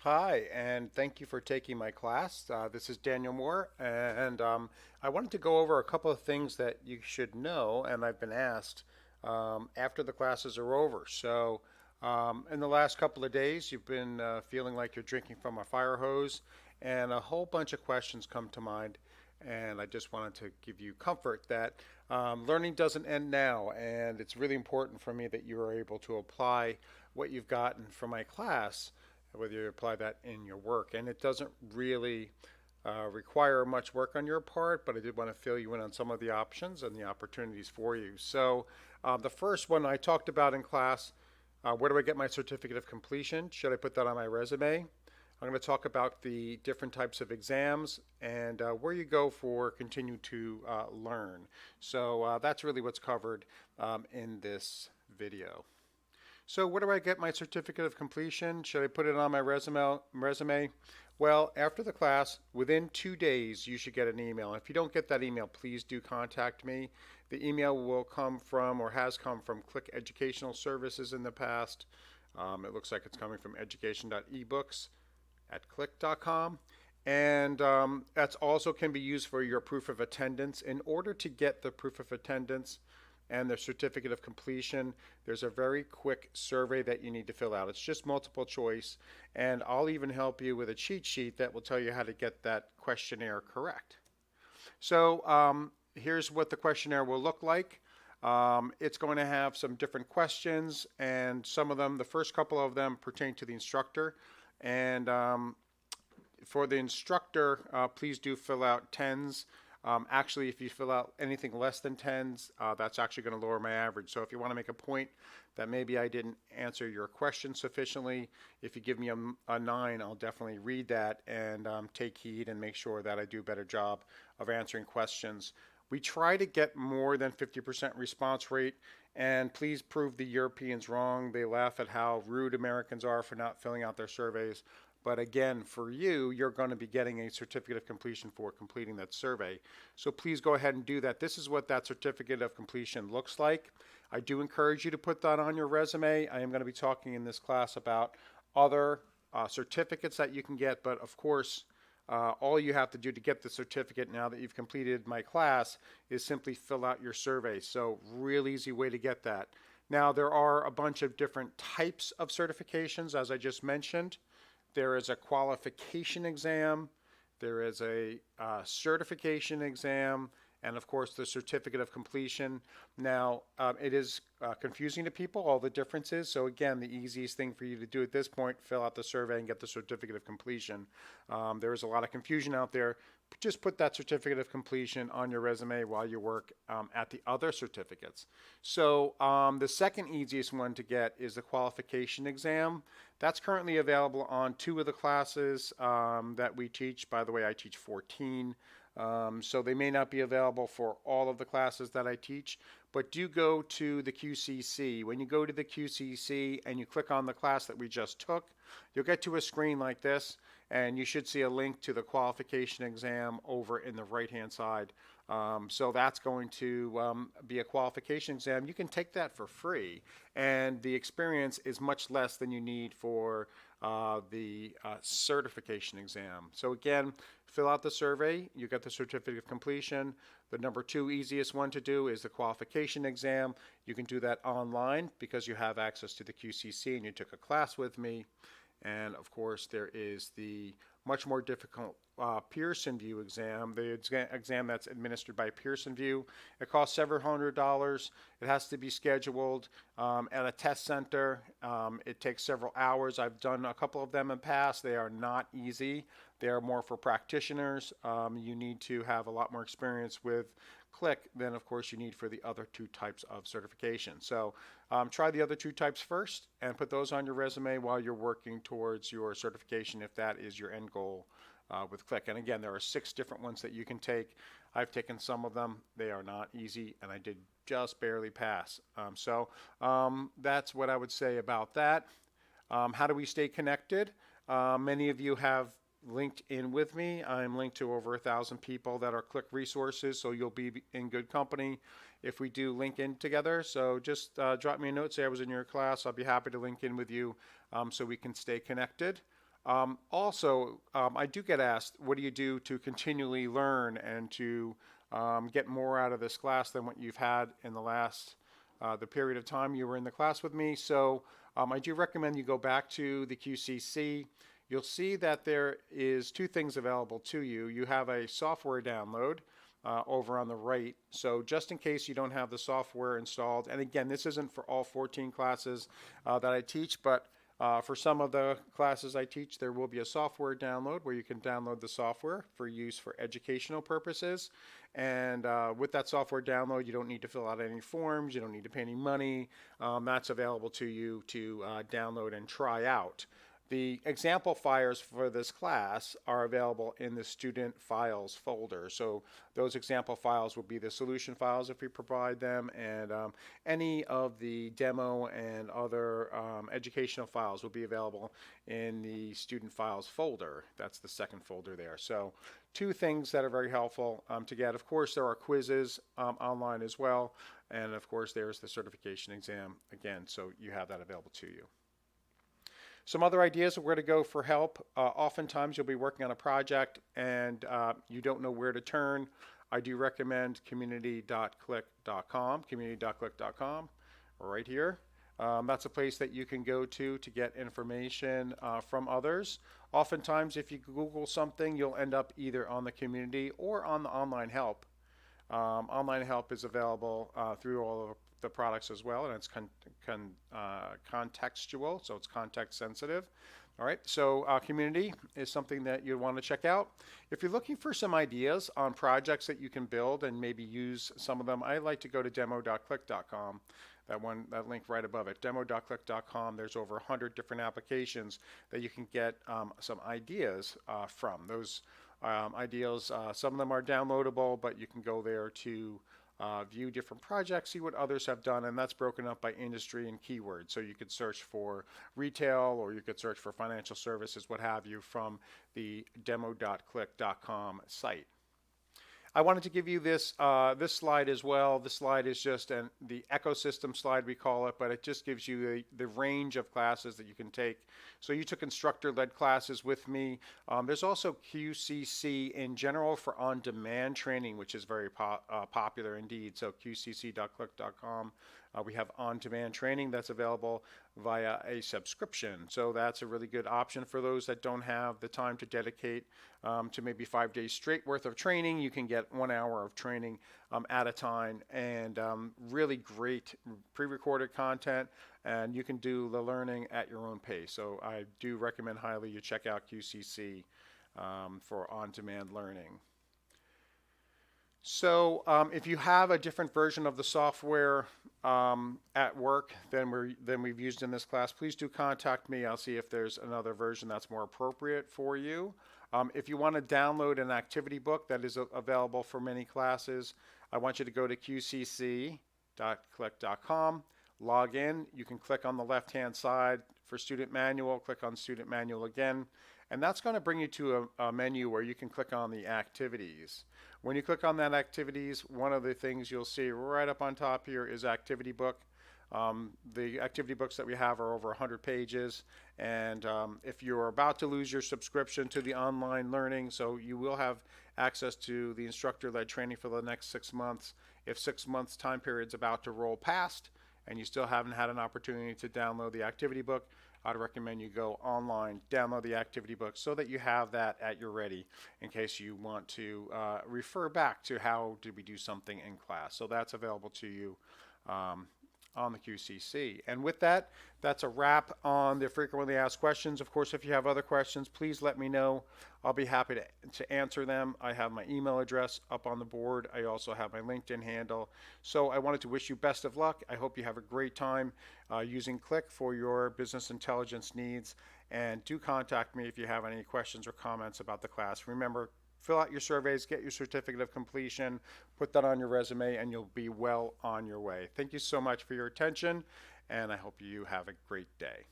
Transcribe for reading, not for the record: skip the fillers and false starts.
Hi, and thank you for taking my class. This is Daniel Moore, and I wanted to go over a couple of things that you should know, and I've been asked after the classes are over. In the last couple of days, you've been feeling like you're drinking from a fire hose, and a whole bunch of questions come to mind. And I just wanted to give you comfort that learning doesn't end now, and it's really important for me that you are able to apply what you've gotten from my class, whether you apply that in your work. And it doesn't really require much work on your part, but I did want to fill you in on some of the options and the opportunities for you. The first one I talked about in class, where do I get my certificate of completion? Should I put that on my resume? I'm going to talk about the different types of exams and where you go for continue to learn. That's really what's covered in this video. So where do I get my certificate of completion? Should I put it on my resume? Well, after the class, within 2 days, you should get an email. If you don't get that email, please do contact me. The email will come from or has come from Qlik Educational Services in the past. It looks like it's coming from education.ebooks@qlik.com. And that also can be used for your proof of attendance. In order to get the proof of attendance and the certificate of completion, there's a very quick survey that you need to fill out. It's just multiple choice, and I'll even help you with a cheat sheet that will tell you how to get that questionnaire correct. Here's what the questionnaire will look like. It's going to have some different questions, and some of them, the first couple of them, pertain to the instructor. And for the instructor, please do fill out tens. Actually, if you fill out anything less than tens, that's actually going to lower my average. So if you want to make a point that maybe I didn't answer your question sufficiently, if you give me a 9, I'll definitely read that and take heed and make sure that I do a better job of answering questions. We try to get more than 50% response rate, and please prove the Europeans wrong. They laugh at how rude Americans are for not filling out their surveys. But again, for you, you're going to be getting a certificate of completion for completing that survey. So please go ahead and do that. This is what that certificate of completion looks like. I do encourage you to put that on your resume. I am going to be talking in this class about other certificates that you can get, but of course, all you have to do to get the certificate now that you've completed my class is simply fill out your survey. So real easy way to get that. Now, there are a bunch of different types of certifications, as I just mentioned. There is a qualification exam, there is a certification exam, and of course the certificate of completion. Now, it is confusing to people, all the differences. So again, the easiest thing for you to do at this point, fill out the survey and get the certificate of completion. There is a lot of confusion out there. Just put that certificate of completion on your resume while you work at the other certificates. The second easiest one to get is the qualification exam. That's currently available on 2 of the classes that we teach. By the way, I teach 14. So they may not be available for all of the classes that I teach, but do go to the QCC. When you go to the QCC and you click on the class that we just took, you'll get to a screen like this, and you should see a link to the qualification exam over in the right-hand side. So that's going to be a qualification exam. You can take that for free, and the experience is much less than you need for the certification exam. So again, fill out the survey, you get the certificate of completion. The number 2 easiest one to do is the qualification exam. You can do that online because you have access to the QCC and you took a class with me. And of course, there is the much more difficult Pearson VUE exam, the exam that's administered by Pearson VUE. It costs several $100s. It has to be scheduled at a test center. It takes several hours. I've done a couple of them in the past. They are not easy. They are more for practitioners. You need to have a lot more experience with Qlik than, of course, you need for the other 2 types of certification. So try the other 2 types first and put those on your resume while you're working towards your certification if that is your end goal with Qlik. And again, there are 6 different ones that you can take. I've taken some of them. They are not easy, and I did just barely pass. That's what I would say about that. How do we stay connected? Many of you have linked in with me. I'm linked to over 1,000 people that are Qlik resources, so you'll be in good company if we do link in together. So just drop me a note, say I was in your class. I'll be happy to link in with you so we can stay connected. I do get asked, what do you do to continually learn and to get more out of this class than what you've had in the period of time you were in the class with me? So I do recommend you go back to the QCC. You'll see that there is two things available to you. You have a software download over on the right. So just in case you don't have the software installed, and again, this isn't for all 14 classes that I teach, but for some of the classes I teach, there will be a software download where you can download the software for use for educational purposes. And with that software download, you don't need to fill out any forms, you don't need to pay any money. That's available to you to download and try out. The example files for this class are available in the student files folder. So those example files will be the solution files if we provide them, and any of the demo and other educational files will be available in the student files folder. That's the second folder there. So two things that are very helpful to get. Of course, there are quizzes online as well. And of course, there's the certification exam again. So you have that available to you. Some other ideas of where to go for help. Oftentimes you'll be working on a project and you don't know where to turn. I do recommend community.qlik.com, community.qlik.com, right here. That's a place that you can go to get information from others. Oftentimes if you Google something, you'll end up either on the community or on the online help. Online help is available through all of the products as well, and it's contextual, so it's context sensitive. All right, so community is something that you want to check out. If you're looking for some ideas on projects that you can build and maybe use some of them, I like to go to demo.qlik.com. That link right above it, demo.qlik.com. There's over 100 different applications that you can get some ideas from. Those ideas, some of them are downloadable, but you can go there to view different projects, see what others have done, and that's broken up by industry and keywords. So you could search for retail, or you could search for financial services, what have you, from the demo.qlik.com site. I wanted to give you this slide as well. This slide is just the ecosystem slide, we call it, but it just gives you the range of classes that you can take. So you took instructor-led classes with me. There's also QCC in general for on-demand training, which is very popular indeed. So qcc.qlik.com. We have on-demand training that's available via a subscription. So that's a really good option for those that don't have the time to dedicate to maybe 5 days straight worth of training. You can get 1 hour of training at a time, and really great pre-recorded content, and you can do the learning at your own pace. So I do recommend highly you check out QCC for on-demand learning. So if you have a different version of the software at work than we've used in this class, please do contact me. I'll see if there's another version that's more appropriate for you. If you want to download an activity book that is available for many classes, I want you to go to qcc.qlik.com, log in. You can click on the left-hand side for Student Manual, click on Student Manual again, and that's going to bring you to a menu where you can click on the activities. When you click on that activities, one of the things you'll see right up on top here is activity book. The activity books that we have are over 100 pages, and if you're about to lose your subscription to the online learning, so you will have access to the instructor-led training for the next 6 months. If 6 months time period's about to roll past and you still haven't had an opportunity to download the activity book, I'd recommend you go online, download the activity book so that you have that at your ready in case you want to refer back to how did we do something in class. So that's available to you on the QCC. And with that, that's a wrap on the frequently asked questions. Of course, if you have other questions, please let me know. I'll be happy to answer them. I have my email address up on the board. I also have my LinkedIn handle. So I wanted to wish you best of luck. I hope you have a great time using Qlik for your business intelligence needs. And do contact me if you have any questions or comments about the class. Remember, fill out your surveys, get your certificate of completion, put that on your resume, and you'll be well on your way. Thank you so much for your attention, and I hope you have a great day.